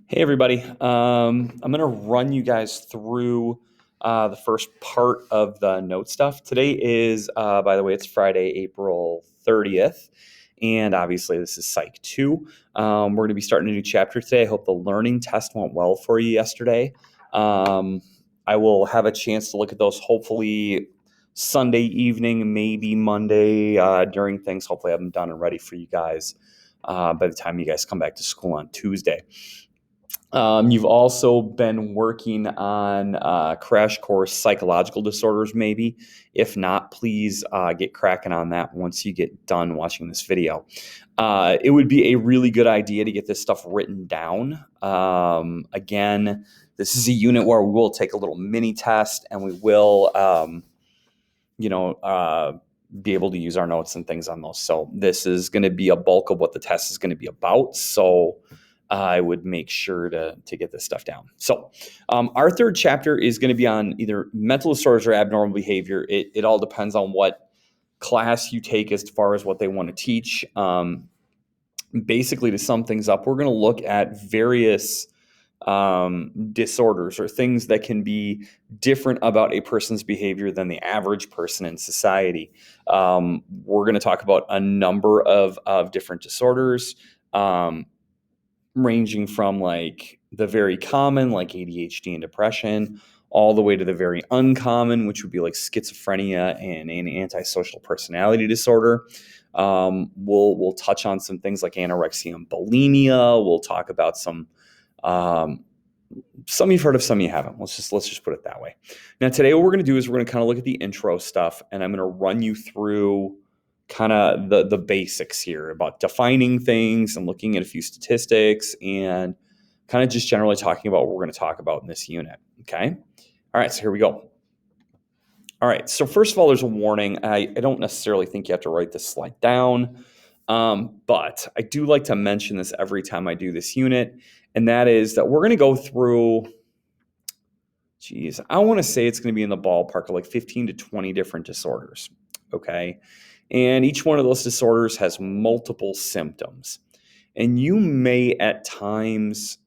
Hey everybody, I'm going to run you guys through the first part of the note stuff. Today is, by the way, it's Friday, April 30th, and obviously this is Psych 2. We're going to be starting a new chapter today. I hope the learning test went well for you yesterday. Um, I will have a chance to look at those hopefully Sunday evening, maybe Monday during things. Hopefully I have them done and ready for you guys by the time you guys come back to school on Tuesday. You've also been working on crash course psychological disorders, maybe. If not, please get cracking on that once you get done watching this video. It would be a really good idea to get this stuff written down. Again, this is a unit where we will take a little mini test and we will, you know, be able to use our notes and things on those. So this is going to be a bulk of what the test is going to be about. So I would make sure to get this stuff down. So our third chapter is going to be on either mental disorders or abnormal behavior. It all depends on what class you take as far as what they want to teach. Basically, to sum things up, we're going to look at various disorders or things that can be different about a person's behavior than the average person in society. We're going to talk about a number of different disorders. Ranging from like the very common, like ADHD and depression, all the way to the very uncommon, which would be like schizophrenia and an antisocial personality disorder. We'll touch on some things like anorexia and bulimia. We'll talk about some you've heard of, some you haven't. Let's just put it that way. Now today, what we're going to do is we're going to kind of look at the intro stuff, and I'm going to run you through kind of the basics here about defining things and looking at a few statistics and kind of just generally talking about what we're going to talk about in this unit. Okay. All right. So here we go. All right. So first of all, there's a warning. I don't necessarily think you have to write this slide down, but I do like to mention this every time I do this unit, and that is that we're going to go through, I want to say it's going to be in the ballpark of like 15 to 20 different disorders. Okay. And each one of those disorders has multiple symptoms. And you may at times,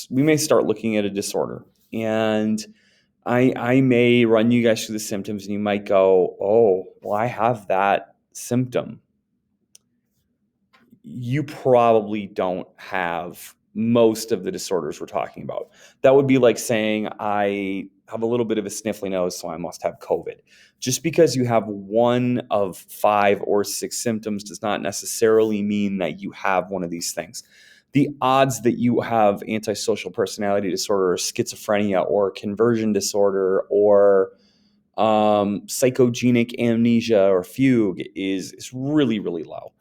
we may start looking at a disorder. And I may run you guys through the symptoms and you might go, oh, well, I have that symptom. You probably don't have most of the disorders we're talking about. That would be like saying, I have a little bit of a sniffly nose, so I must have COVID. Just because you have one of 5 or 6 symptoms does not necessarily mean that you have one of these things. The odds that you have antisocial personality disorder or schizophrenia or conversion disorder or psychogenic amnesia or fugue is really, really low.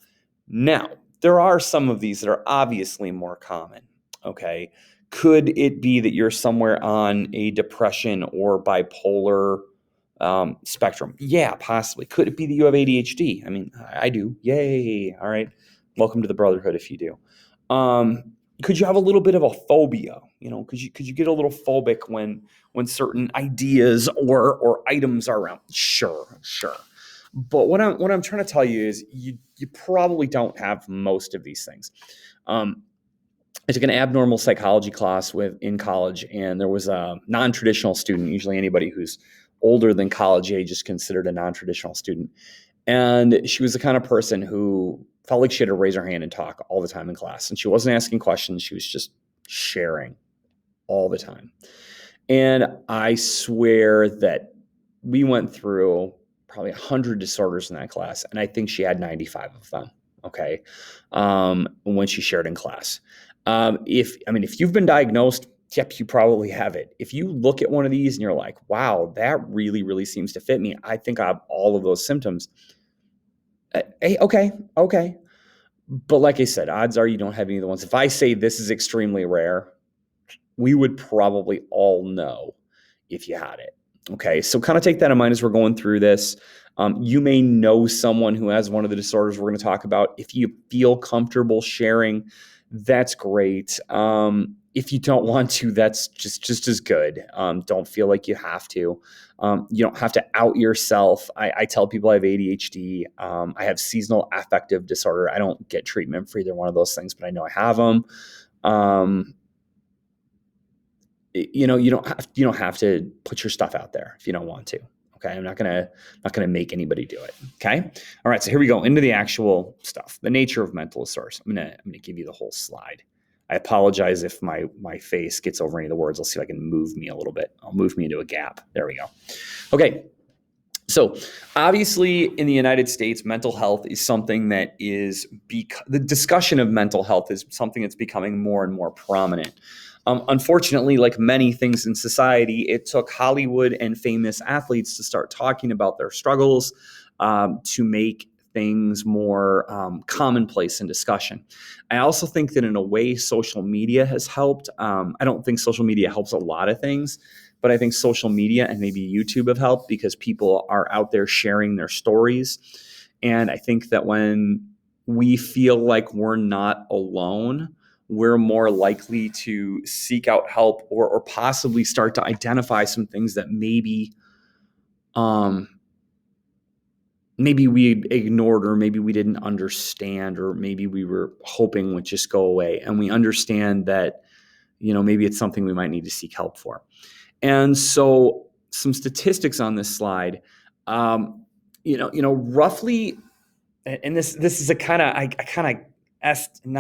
Now, there are some of these that are obviously more common, okay? Could it be that you're somewhere on a depression or bipolar spectrum? Yeah, possibly. Could it be that you have ADHD? I mean, I do. Yay. All right. Welcome to the brotherhood if you do. Could you have a little bit of a phobia? You know, could you get a little phobic when certain ideas or items are around? Sure. But what I'm trying to tell you is you probably don't have most of these things. I took an abnormal psychology class in college, and there was a non-traditional student. Usually, anybody who's older than college age is considered a non-traditional student. And she was the kind of person who felt like she had to raise her hand and talk all the time in class. And she wasn't asking questions; she was just sharing all the time. And I swear that we went through probably 100 disorders in that class, and I think she had 95 of them. Okay, when she shared in class. If you've been diagnosed, yep, you probably have it. If you look at one of these and you're like, wow, that really, really seems to fit me. I think I have all of those symptoms. Hey, okay. But like I said, odds are you don't have any of the ones. If I say this is extremely rare, we would probably all know if you had it. Okay, so kind of take that in mind as we're going through this. You may know someone who has one of the disorders we're going to talk about. If you feel comfortable sharing, that's great. If you don't want to, that's just as good. Don't feel like you have to. You don't have to out yourself. I tell people I have ADHD. I have seasonal affective disorder. I don't get treatment for either one of those things, but I know I have them. you don't have to put your stuff out there if you don't want to. Okay, I'm not gonna make anybody do it. Okay, all right. So here we go into the actual stuff. The nature of mental disorders. I'm gonna give you the whole slide. I apologize if my face gets over any of the words. I'll see if I can move me a little bit. I'll move me into a gap. There we go. Okay. So obviously in the United States, mental health is something that the discussion of mental health is something that's becoming more and more prominent. Unfortunately, like many things in society, it took Hollywood and famous athletes to start talking about their struggles to make things more commonplace in discussion. I also think that in a way, social media has helped. I don't think social media helps a lot of things, but I think social media and maybe YouTube have helped because people are out there sharing their stories. And I think that when we feel like we're not alone, we're more likely to seek out help or possibly start to identify some things that maybe we ignored, or maybe we didn't understand, or maybe we were hoping would just go away. And we understand that, maybe it's something we might need to seek help for. And so some statistics on this slide, roughly, and this is a kind of, I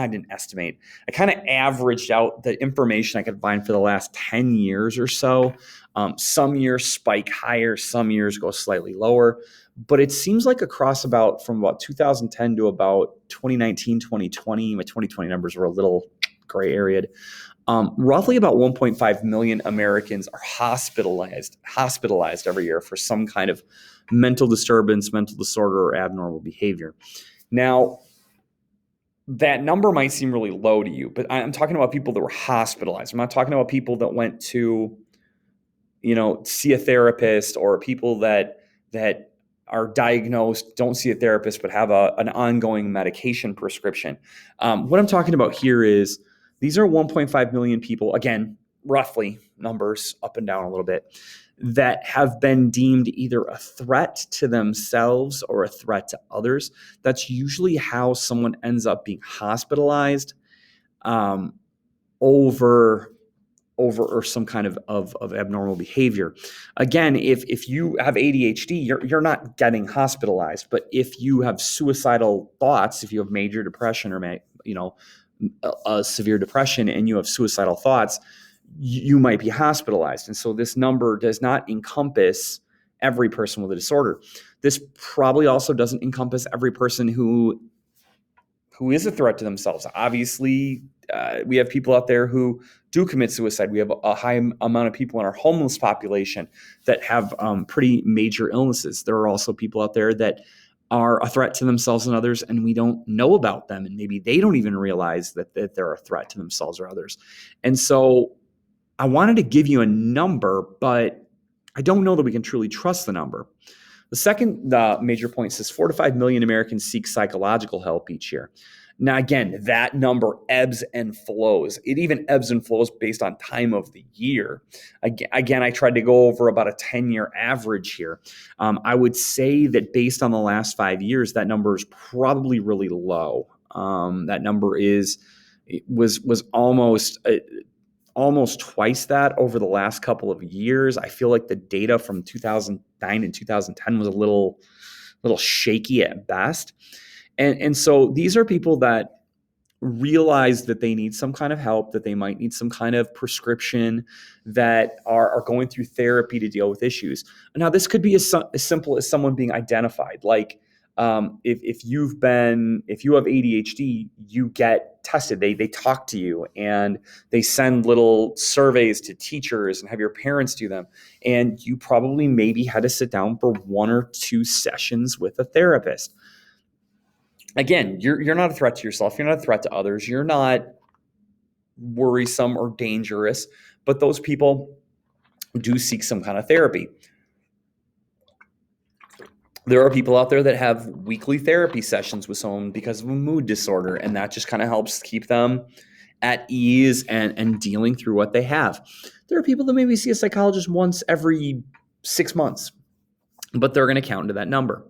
didn't estimate. I kind of averaged out the information I could find for the last 10 years or so. Some years spike higher, some years go slightly lower, but it seems like from about 2010 to about 2019, 2020, my 2020 numbers were a little gray area. Roughly about 1.5 million Americans are hospitalized every year for some kind of mental disturbance, mental disorder, or abnormal behavior. Now, that number might seem really low to you, but I'm talking about people that were hospitalized. I'm not talking about people that went to, see a therapist, or people that are diagnosed, don't see a therapist, but have an ongoing medication prescription. What I'm talking about here is these are 1.5 million people, again, roughly numbers up and down a little bit, that have been deemed either a threat to themselves or a threat to others. That's usually how someone ends up being hospitalized over or some kind of abnormal behavior. Again, if you have ADHD, you're not getting hospitalized. But if you have suicidal thoughts, if you have major depression or a severe depression, and you have suicidal thoughts, you might be hospitalized. And so this number does not encompass every person with a disorder. This probably also doesn't encompass every person who is a threat to themselves. Obviously, we have people out there who do commit suicide. We have a high amount of people in our homeless population that have pretty major illnesses. There are also people out there that are a threat to themselves and others, and we don't know about them. And maybe they don't even realize that they're a threat to themselves or others. And so I wanted to give you a number, but I don't know that we can truly trust the number. The second major point says 4 to 5 million Americans seek psychological help each year. Now, again, that number ebbs and flows. It even ebbs and flows based on time of the year. Again, I tried to go over about a 10-year average here. I would say that based on the last 5 years, that number is probably really low. That number was almost twice that over the last couple of years. I feel like the data from 2009 and 2010 was a little shaky at best. And so these are people that realize that they need some kind of help, that they might need some kind of prescription, that are going through therapy to deal with issues. Now, this could be as simple as someone being identified. Like if you have ADHD, you get tested. They talk to you, and they send little surveys to teachers and have your parents do them. And you probably maybe had to sit down for 1 or 2 sessions with a therapist. Again, you're not a threat to yourself. You're not a threat to others. You're not worrisome or dangerous, but those people do seek some kind of therapy. There are people out there that have weekly therapy sessions with someone because of a mood disorder, and that just kind of helps keep them at ease and dealing through what they have. There are people that maybe see a psychologist once every 6 months, but they're going to count into that number.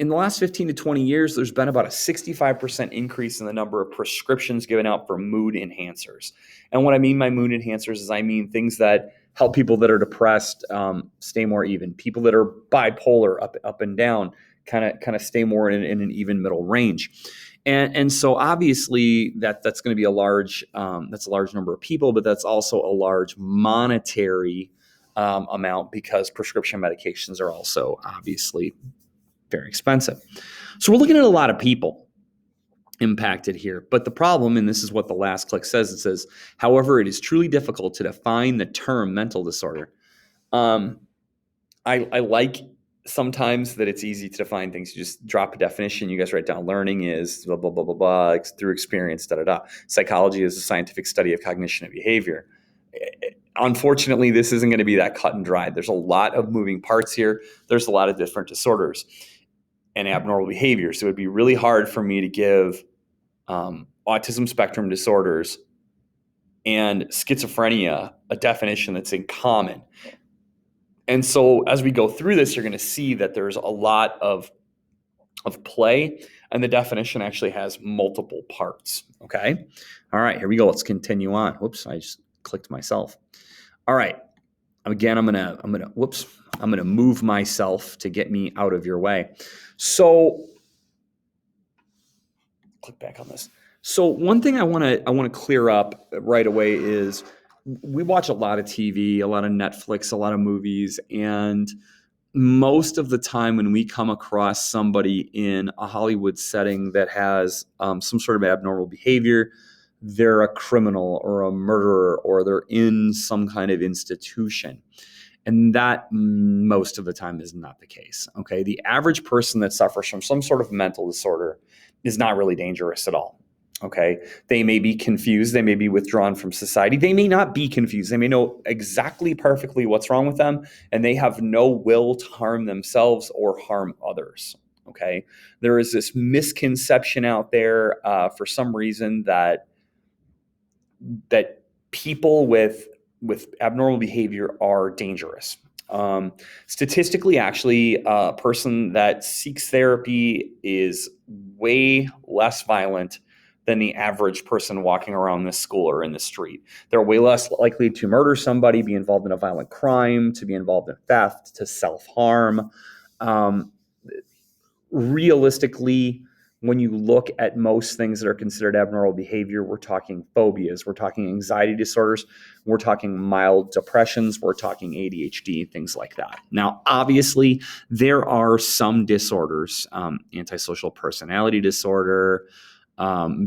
in the last 15 to 20 years, there's been about a 65% increase in the number of prescriptions given out for mood enhancers. And what I mean by mood enhancers is I mean things that help people that are depressed stay more even. People that are bipolar, up and down, kind of stay more in an even middle range. And so obviously that's going to be a large number of people, but that's also a large monetary amount, because prescription medications are also obviously very expensive. So we're looking at a lot of people impacted here. But the problem, and this is what the last click says, it says, however, it is truly difficult to define the term mental disorder. I like sometimes that it's easy to define things. You just drop a definition. You guys write down learning is blah, blah, blah, blah, blah, through experience, da, da, da. Psychology is a scientific study of cognition and behavior. Unfortunately, this isn't going to be that cut and dried. There's a lot of moving parts here. There's a lot of different disorders and abnormal behaviors. So it would be really hard for me to give autism spectrum disorders and schizophrenia a definition that's in common. And so as we go through this, you're going to see that there's a lot of play, and the definition actually has multiple parts. Okay. All right, here we go. Let's continue on. Whoops, I just clicked myself. All right. Again, I'm gonna move myself to get me out of your way. So click back on this. So one thing I want to clear up right away is we watch a lot of TV, a lot of Netflix, a lot of movies, and most of the time when we come across somebody in a Hollywood setting that has some sort of abnormal behavior, they're a criminal or a murderer, or they're in some kind of institution. And that most of the time is not the case. Okay. The average person that suffers from some sort of mental disorder is not really dangerous at all. Okay. They may be confused. They may be withdrawn from society. They may not be confused. They may know exactly perfectly what's wrong with them, and they have no will to harm themselves or harm others. Okay. There is this misconception out there for some reason that people with abnormal behavior are dangerous. Statistically, actually, a person that seeks therapy is way less violent than the average person walking around this school or in the street. They're way less likely to murder somebody, be involved in a violent crime, to be involved in theft, to self-harm. Realistically, when you look at most things that are considered abnormal behavior, we're talking phobias, we're talking anxiety disorders, we're talking mild depressions, we're talking ADHD, things like that. Now, obviously, there are some disorders, antisocial personality disorder,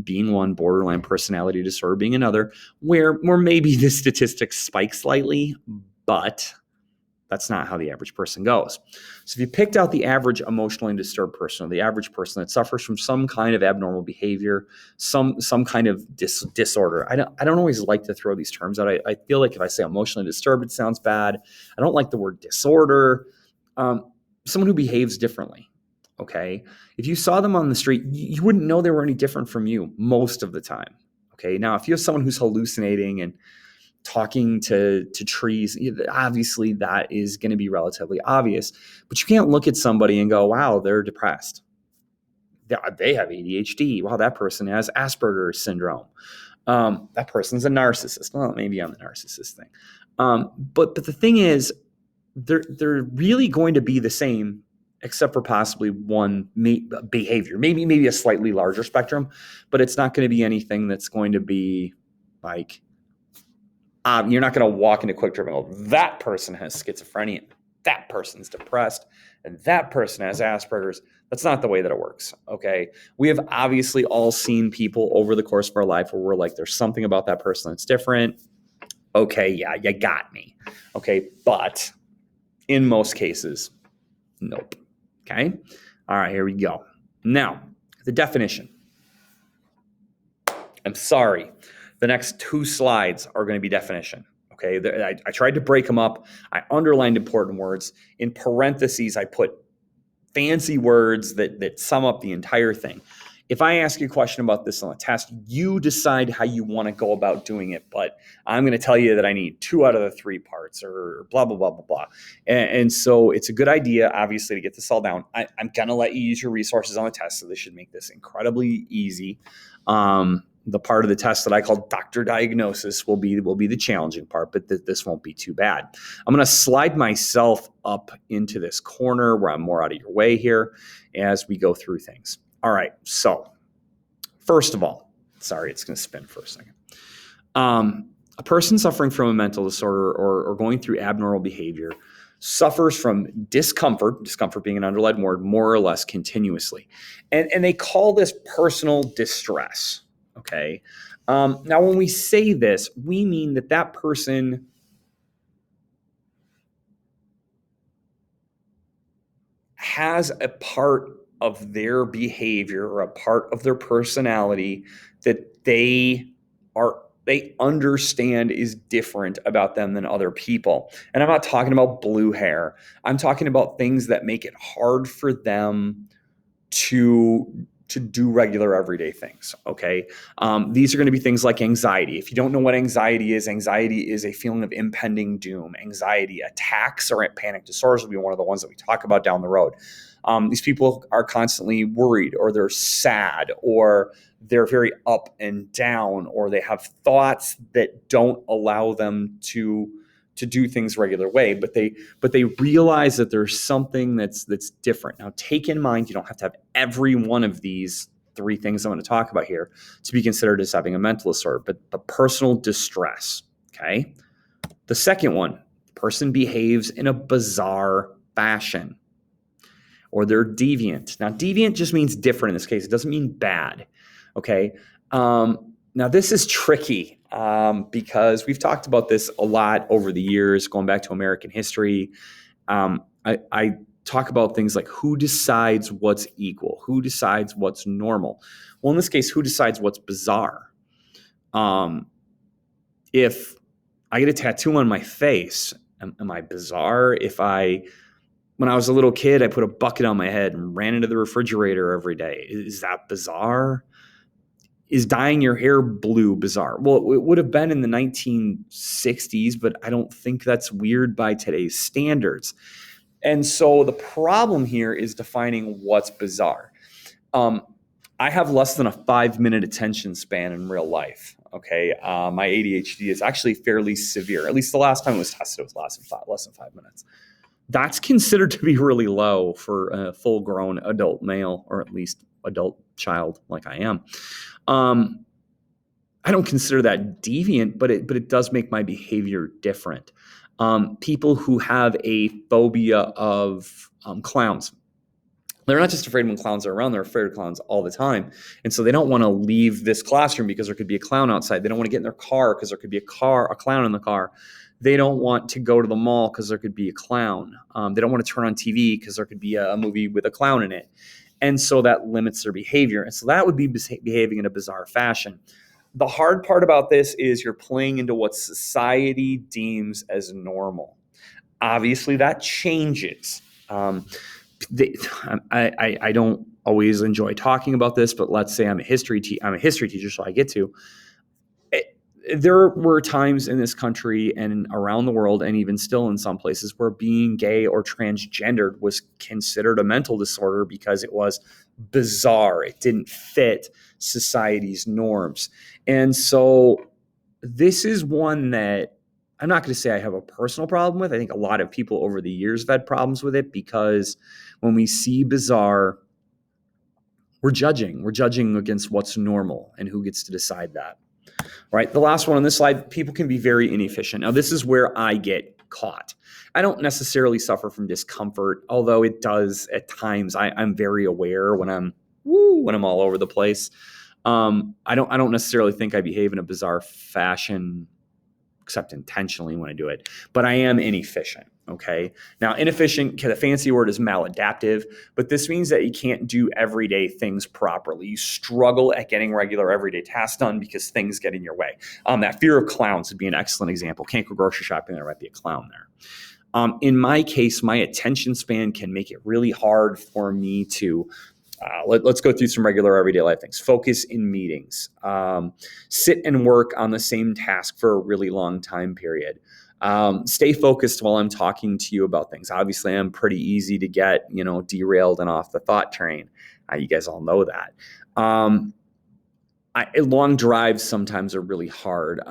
being one, borderline personality disorder being another, where maybe the statistics spike slightly, but that's not how the average person goes. So if you picked out the average emotionally disturbed person, or the average person that suffers from some kind of abnormal behavior, some kind of disorder. I don't always like to throw these terms out. I feel like if I say emotionally disturbed, it sounds bad. I don't like the word disorder. Someone who behaves differently. Okay. If you saw them on the street, you wouldn't know they were any different from you most of the time. Okay. Now, if you have someone who's hallucinating and talking to trees, obviously that is going to be relatively obvious, but you can't look at somebody and go, wow, they're depressed. They have ADHD. Wow, that person has Asperger's syndrome. That person's a narcissist. Well, maybe I'm the narcissist thing. But the thing is, they're really going to be the same, except for possibly one behavior, maybe a slightly larger spectrum, but it's not going to be anything that's going to be like, you're not going to walk into Quick Trip and go, that person has schizophrenia, that person's depressed, and that person has Asperger's. That's not the way that it works, okay? We have obviously all seen people over the course of our life where we're like, there's something about that person that's different. Okay, yeah, you got me. Okay, but in most cases, nope. Okay? All right, here we go. Now, the definition. I'm sorry. The next two slides are going to be definition. Okay, I tried to break them up. I underlined important words. In parentheses, I put fancy words that sum up the entire thing. If I ask you a question about this on a test, you decide how you want to go about doing it. But I'm going to tell you that I need 2 out of the 3 parts or blah, blah, blah, blah, blah. And so it's a good idea, obviously, to get this all down. I'm going to let you use your resources on the test. So this should make this incredibly easy. The part of the test that I call doctor diagnosis will be the challenging part, but this won't be too bad. I'm going to slide myself up into this corner where I'm more out of your way here as we go through things. All right, so first of all, sorry, it's going to spin for a second. A person suffering from a mental disorder or going through abnormal behavior suffers from discomfort being an underlined word, more or less continuously. And they call this personal distress, okay? Now, when we say this, we mean that person has a part of their behavior or a part of their personality that they understand is different about them than other people. And I'm not talking about blue hair. I'm talking about things that make it hard for them to do regular everyday things, okay? These are going to be things like anxiety. If you don't know what anxiety is a feeling of impending doom. Anxiety attacks or panic disorders will be one of the ones that we talk about down the road. These people are constantly worried, or they're sad, or they're very up and down, or they have thoughts that don't allow them to do things regular way, but they realize that there's something that's different. Now, take in mind, you don't have to have every one of these 3 things I'm going to talk about here to be considered as having a mental disorder, but personal distress, okay? The second one, the person behaves in a bizarre fashion, or they're deviant. Now, deviant just means different in this case. It doesn't mean bad, okay? Now, this is tricky because we've talked about this a lot over the years, going back to American history. I talk about things like who decides what's equal, who decides what's normal. Well, in this case, who decides what's bizarre? If I get a tattoo on my face, am I bizarre? When I was a little kid, I put a bucket on my head and ran into the refrigerator every day. Is that bizarre? Is dyeing your hair blue bizarre? Well, it would have been in the 1960s, but I don't think that's weird by today's standards. And so the problem here is defining what's bizarre. I have less than a 5-minute attention span in real life, okay? My ADHD is actually fairly severe. At least the last time it was tested, it was less than 5 minutes. That's considered to be really low for a full-grown adult male, or at least adult child like I am. I don't consider that deviant, but it does make my behavior different. People who have a phobia of clowns, they're not just afraid when clowns are around, they're afraid of clowns all the time. And so they don't want to leave this classroom because there could be a clown outside. They don't want to get in their car because there could be a clown in the car. They don't want to go to the mall because there could be a clown. They don't want to turn on TV because there could be a movie with a clown in it. And so that limits their behavior. And so that would be behaving in a bizarre fashion. The hard part about this is you're playing into what society deems as normal. Obviously, that changes. I don't always enjoy talking about this, but let's say I'm a history teacher, so I get to. There were times in this country and around the world, and even still in some places, where being gay or transgendered was considered a mental disorder because it was bizarre. It didn't fit society's norms. And so this is one that I'm not going to say I have a personal problem with. I think a lot of people over the years have had problems with it because when we see bizarre, we're judging. We're judging against what's normal and who gets to decide that. Right. The last one on this slide, people can be very inefficient. Now, this is where I get caught. I don't necessarily suffer from discomfort, although it does at times. I'm very aware when I'm all over the place. I don't necessarily think I behave in a bizarre fashion, except intentionally when I do it, but I am inefficient. Okay. Now, inefficient, the fancy word is maladaptive, but this means that you can't do everyday things properly. You struggle at getting regular everyday tasks done because things get in your way. That fear of clowns would be an excellent example. Can't go grocery shopping, there might be a clown there. In my case, my attention span can make it really hard for me to Let's go through some regular everyday life things. Focus in meetings. Sit and work on the same task for a really long time period. Stay focused while I'm talking to you about things. Obviously, I'm pretty easy to get, derailed and off the thought train. You guys all know that. Long drives sometimes are really hard.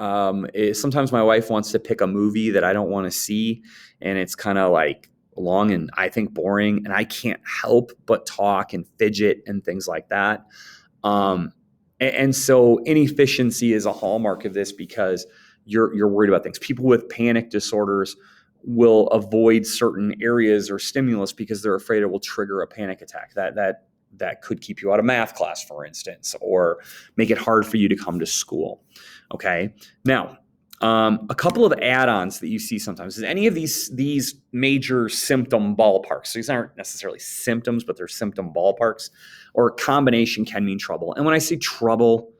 Sometimes my wife wants to pick a movie that I don't want to see, and it's kind of like long and I think boring, and I can't help but talk and fidget and things like that. And so inefficiency is a hallmark of this because you're worried about things. People with panic disorders will avoid certain areas or stimulus because they're afraid it will trigger a panic attack. That could keep you out of math class, for instance, or make it hard for you to come to school. Okay. Now, a couple of add-ons that you see sometimes is any of these major symptom ballparks. So these aren't necessarily symptoms, but they're symptom ballparks, or a combination can mean trouble. And when I say trouble,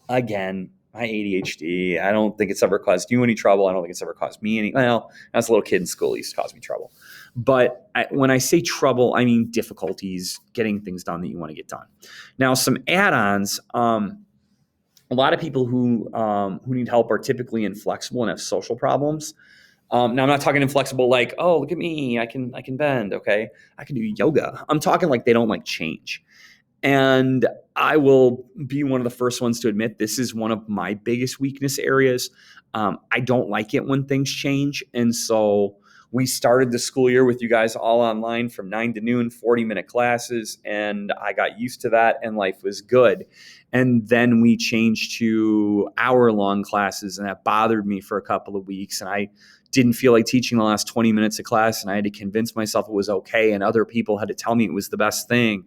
again, my ADHD, I don't think it's ever caused you any trouble. I don't think it's ever caused me any. Well, as a little kid in school, it used to cause me trouble. But when I say trouble, I mean difficulties getting things done that you want to get done. Now, some add-ons. A lot of people who need help are typically inflexible and have social problems. Now, I'm not talking inflexible like, oh, look at me, I can bend, okay? I can do yoga. I'm talking like they don't like change. And I will be one of the first ones to admit this is one of my biggest weakness areas. I don't like it when things change. And so we started the school year with you guys all online from 9 to noon, 40-minute classes. And I got used to that and life was good. And then we changed to hour-long classes, and that bothered me for a couple of weeks. And I didn't feel like teaching the last 20 minutes of class, and I had to convince myself it was okay. And other people had to tell me it was the best thing.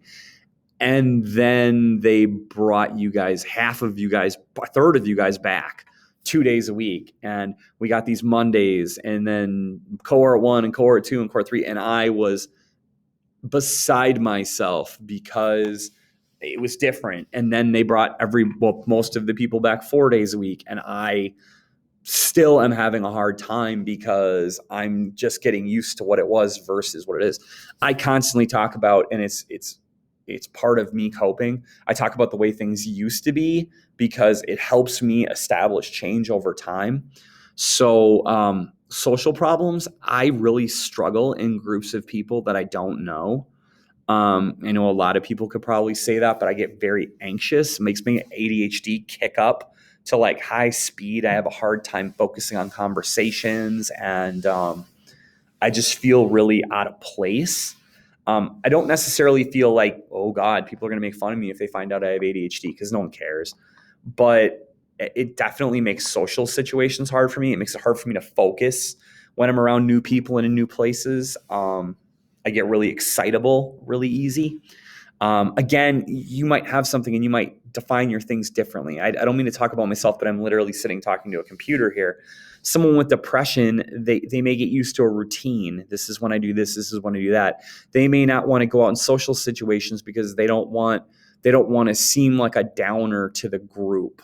And then they brought you guys, half of you guys, a third of you guys back 2 days a week. And we got these Mondays, and then cohort 1 and cohort 2 and cohort 3. And I was beside myself because it was different. And then they brought most of the people back 4 days a week. And I still am having a hard time because I'm just getting used to what it was versus what it is. I constantly talk about, and it's part of me coping. I talk about the way things used to be because it helps me establish change over time. So social problems, I really struggle in groups of people that I don't know. I know a lot of people could probably say that, but I get very anxious. It makes me ADHD kick up to like high speed. I have a hard time focusing on conversations, and I just feel really out of place. I don't necessarily feel like, oh God, people are going to make fun of me if they find out I have ADHD, because no one cares. But it definitely makes social situations hard for me. It makes it hard for me to focus when I'm around new people and in new places. I get really excitable really easy. Again, you might have something and you might define your things differently. I don't mean to talk about myself, but I'm literally sitting talking to a computer here. Someone with depression, they may get used to a routine. This is when I do this. This is when I do that. They may not want to go out in social situations because they don't want to seem like a downer to the group.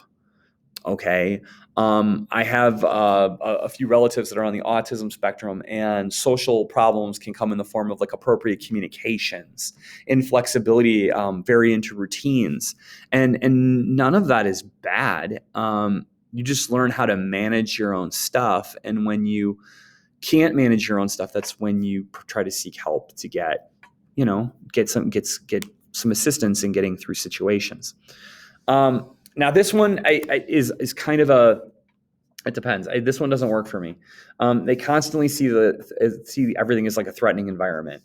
Okay. I have a few relatives that are on the autism spectrum, and social problems can come in the form of like appropriate communications, inflexibility, very into routines, and none of that is bad. You just learn how to manage your own stuff, and when you can't manage your own stuff, that's when you try to seek help to get some assistance in getting through situations. Now this one is kind of it depends. This one doesn't work for me. They constantly see everything as like a threatening environment.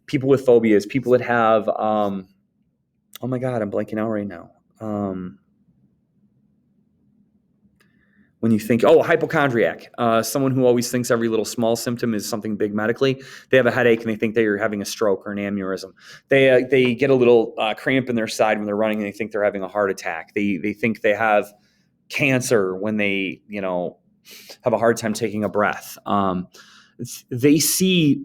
People with phobias, people that have, oh my God, I'm blanking out right now. When you think, hypochondriac, someone who always thinks every little small symptom is something big medically. They have a headache and they think they're having a stroke or an aneurysm. They get a little cramp in their side when they're running and they think they're having a heart attack. They think they have cancer when they have a hard time taking a breath. They see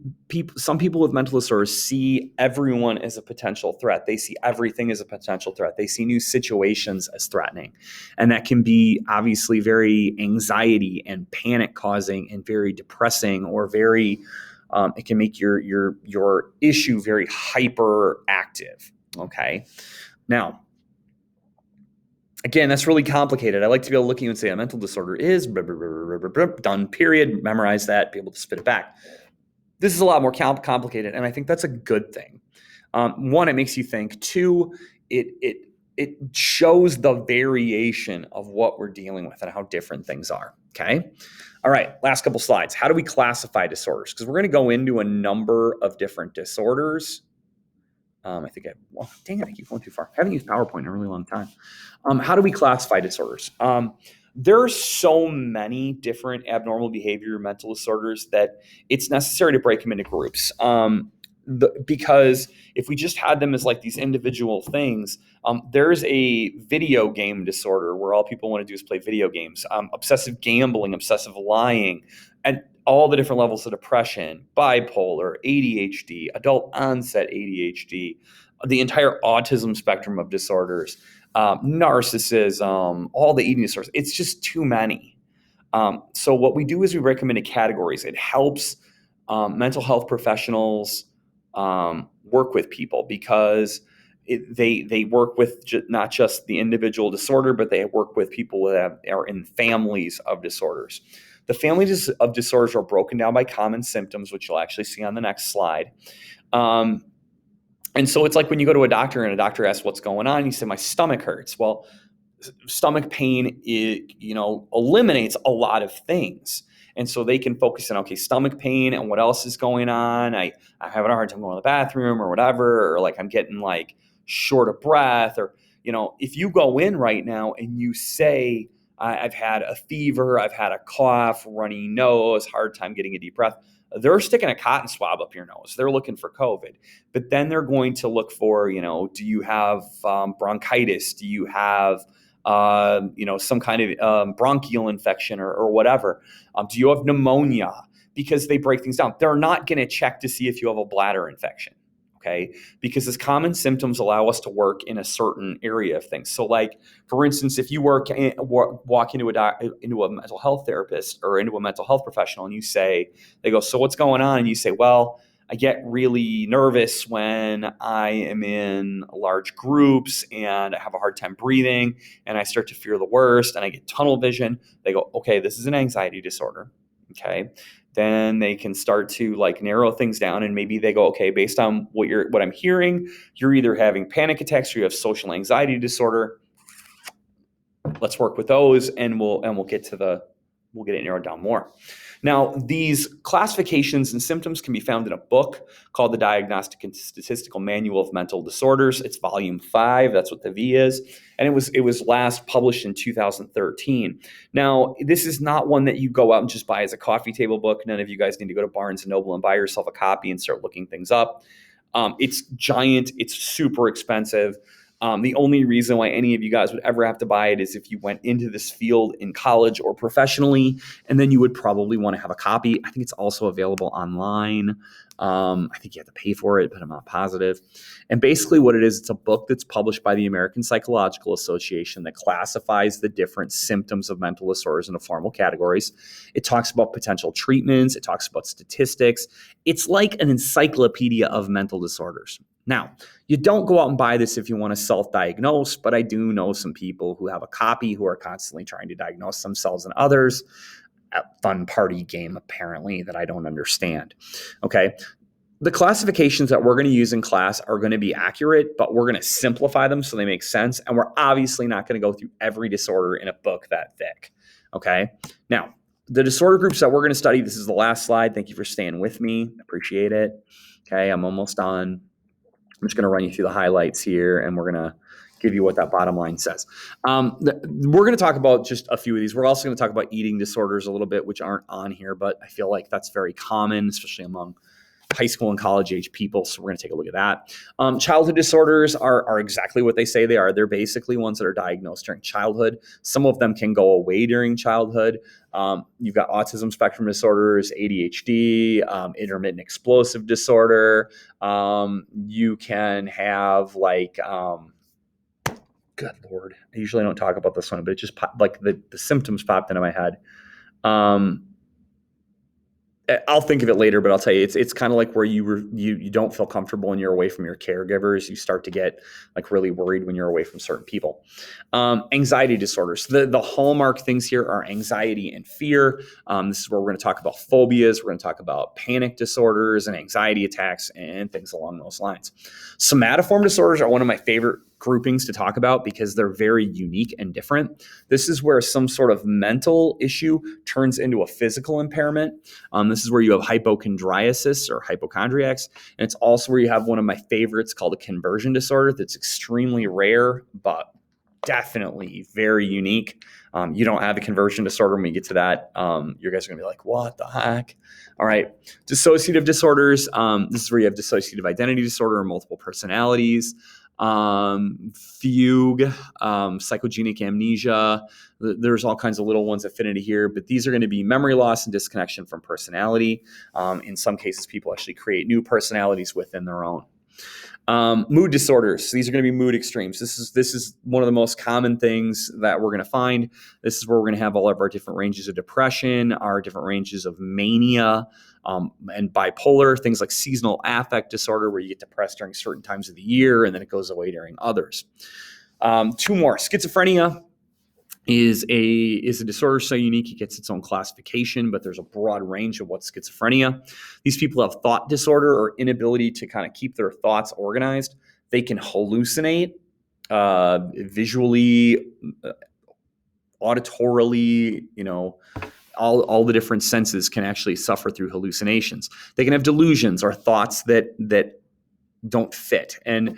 some people with mental disorders see everyone as a potential threat. They see everything as a potential threat. They see new situations as threatening. And that can be obviously very anxiety and panic causing and very depressing, or very, it can make your issue very hyperactive. Okay. Now, again, that's really complicated. I like to be able to look at you and say a mental disorder is blah, blah, blah, blah, blah, blah, done, period. Memorize that, be able to spit it back. This is a lot more complicated, and I think that's a good thing. One, it makes you think. Two, it shows the variation of what we're dealing with and how different things are. Okay. All right. Last couple slides. How do we classify disorders? Because we're going to go into a number of different disorders. I think dang it, I keep going too far. I haven't used PowerPoint in a really long time. How do we classify disorders? There are so many different abnormal behavior mental disorders that it's necessary to break them into groups. Because if we just had them as like these individual things, there's a video game disorder where all people want to do is play video games, obsessive gambling, obsessive lying, and all the different levels of depression, bipolar, ADHD, adult onset ADHD, the entire autism spectrum of disorders, narcissism, all the eating disorders. It's just too many. So what we do is we break them into categories. It helps mental health professionals work with people because they work with not just the individual disorder, but they work with people that are in families of disorders. The families of disorders are broken down by common symptoms, which you'll actually see on the next slide. And so it's like when you go to a doctor and a doctor asks what's going on, you say, my stomach hurts. Well, stomach pain, eliminates a lot of things. And so they can focus on, okay, stomach pain and what else is going on. I'm having a hard time going to the bathroom or whatever, or like I'm getting like short of breath, or, if you go in right now and you say, I've had a fever, I've had a cough, runny nose, hard time getting a deep breath, they're sticking a cotton swab up your nose. They're looking for COVID. But then they're going to look for, do you have bronchitis? Do you have some kind of bronchial infection or whatever? Do you have pneumonia? Because they break things down. They're not going to check to see if you have a bladder infection, okay? Because as common symptoms allow us to work in a certain area of things. So, like, for instance, if you walk into a mental health therapist or into a mental health professional and they go, so what's going on? And you say, well, I get really nervous when I am in large groups and I have a hard time breathing and I start to fear the worst and I get tunnel vision. They go, okay, this is an anxiety disorder. Okay. Then they can start to like narrow things down, and maybe they go, okay, based on what I'm hearing, you're either having panic attacks or you have social anxiety disorder. Let's work with those, and we'll get it narrowed down more. Now, these classifications and symptoms can be found in a book called the Diagnostic and Statistical Manual of Mental Disorders. It's volume 5. That's what the V is. And it was last published in 2013. Now, this is not one that you go out and just buy as a coffee table book. None of you guys need to go to Barnes & Noble and buy yourself a copy and start looking things up. It's giant. It's super expensive. The only reason why any of you guys would ever have to buy it is if you went into this field in college or professionally, and then you would probably want to have a copy. I think it's also available online. I think you have to pay for it, but I'm not positive. And basically what it is, it's a book that's published by the American Psychological Association that classifies the different symptoms of mental disorders into formal categories. It talks about potential treatments. It talks about statistics. It's like an encyclopedia of mental disorders. Now, you don't go out and buy this if you want to self-diagnose, but I do know some people who have a copy who are constantly trying to diagnose themselves and others. A fun party game, apparently, that I don't understand. Okay. The classifications that we're going to use in class are going to be accurate, but we're going to simplify them so they make sense. And we're obviously not going to go through every disorder in a book that thick. Okay. Now, the disorder groups that we're going to study, this is the last slide. Thank you for staying with me. Appreciate it. Okay. I'm almost done. I'm just going to run you through the highlights here, and we're going to give you what that bottom line says. We're going to talk about just a few of these. We're also going to talk about eating disorders a little bit, which aren't on here, but I feel like that's very common, especially among high school and college age people. So we're going to take a look at that. Childhood disorders are exactly what they say they are. They're basically ones that are diagnosed during childhood. Some of them can go away during childhood. You've got autism spectrum disorders, ADHD, intermittent explosive disorder. You can have like, good Lord, I usually don't talk about this one, but it just like the symptoms popped into my head. I'll think of it later, but I'll tell you, it's kind of like where you don't feel comfortable when you're away from your caregivers. You start to get like really worried when you're away from certain people. Anxiety disorders. The hallmark things here are anxiety and fear. This is where we're going to talk about phobias. We're going to talk about panic disorders and anxiety attacks and things along those lines. Somatoform disorders are one of my favorite groupings to talk about because they're very unique and different. This is where some sort of mental issue turns into a physical impairment. This is where you have hypochondriasis or hypochondriacs. And it's also where you have one of my favorites called a conversion disorder that's extremely rare, but definitely very unique. You don't have a conversion disorder. When we get to that, you guys are going to be like, what the heck? All right. Dissociative disorders. This is where you have dissociative identity disorder or multiple personalities. Fugue, psychogenic amnesia. There's all kinds of little ones that fit into here, but these are going to be memory loss and disconnection from personality. In some cases, people actually create new personalities within their own. Mood disorders. These are going to be mood extremes. This is one of the most common things that we're going to find. This is where we're going to have all of our different ranges of depression, our different ranges of mania, and bipolar, things like seasonal affect disorder, where you get depressed during certain times of the year and then it goes away during others. Two more. Schizophrenia is a disorder so unique it gets its own classification, but there's a broad range of what's schizophrenia. These people have thought disorder or inability to kind of keep their thoughts organized. They can hallucinate visually, auditorily, all the different senses can actually suffer through hallucinations. They can have delusions or thoughts that don't fit. And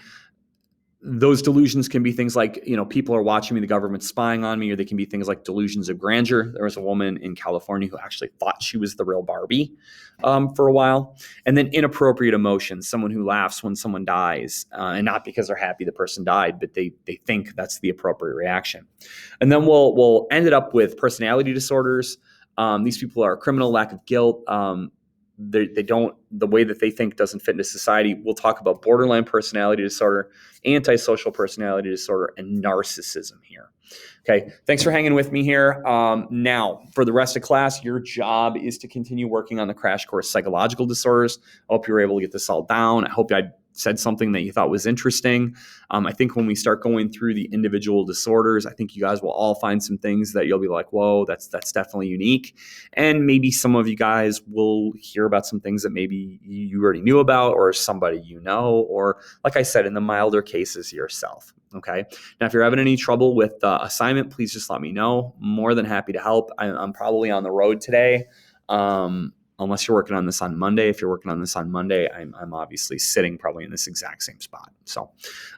those delusions can be things like, people are watching me, the government's spying on me, or they can be things like delusions of grandeur. There was a woman in California who actually thought she was the real Barbie for a while. And then inappropriate emotions, someone who laughs when someone dies, and not because they're happy the person died, but they think that's the appropriate reaction. And then we'll end it up with personality disorders. These people are criminal, lack of guilt. The way that they think doesn't fit into society. We'll talk about borderline personality disorder, antisocial personality disorder, and narcissism here. Okay, thanks for hanging with me here. Now, for the rest of class, your job is to continue working on the crash course psychological disorders. I hope you were able to get this all down. I hope I said something that you thought was interesting. I think when we start going through the individual disorders, I think you guys will all find some things that you'll be like, whoa, that's definitely unique. And maybe some of you guys will hear about some things that maybe you already knew about, or somebody or like I said, in the milder cases, yourself. Okay. Now, if you're having any trouble with the assignment, please just let me know. More than happy to help. I'm probably on the road today. Unless you're working on this on Monday. If you're working on this on Monday, I'm obviously sitting probably in this exact same spot. So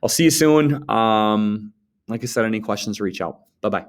I'll see you soon. Like I said, any questions, reach out. Bye-bye.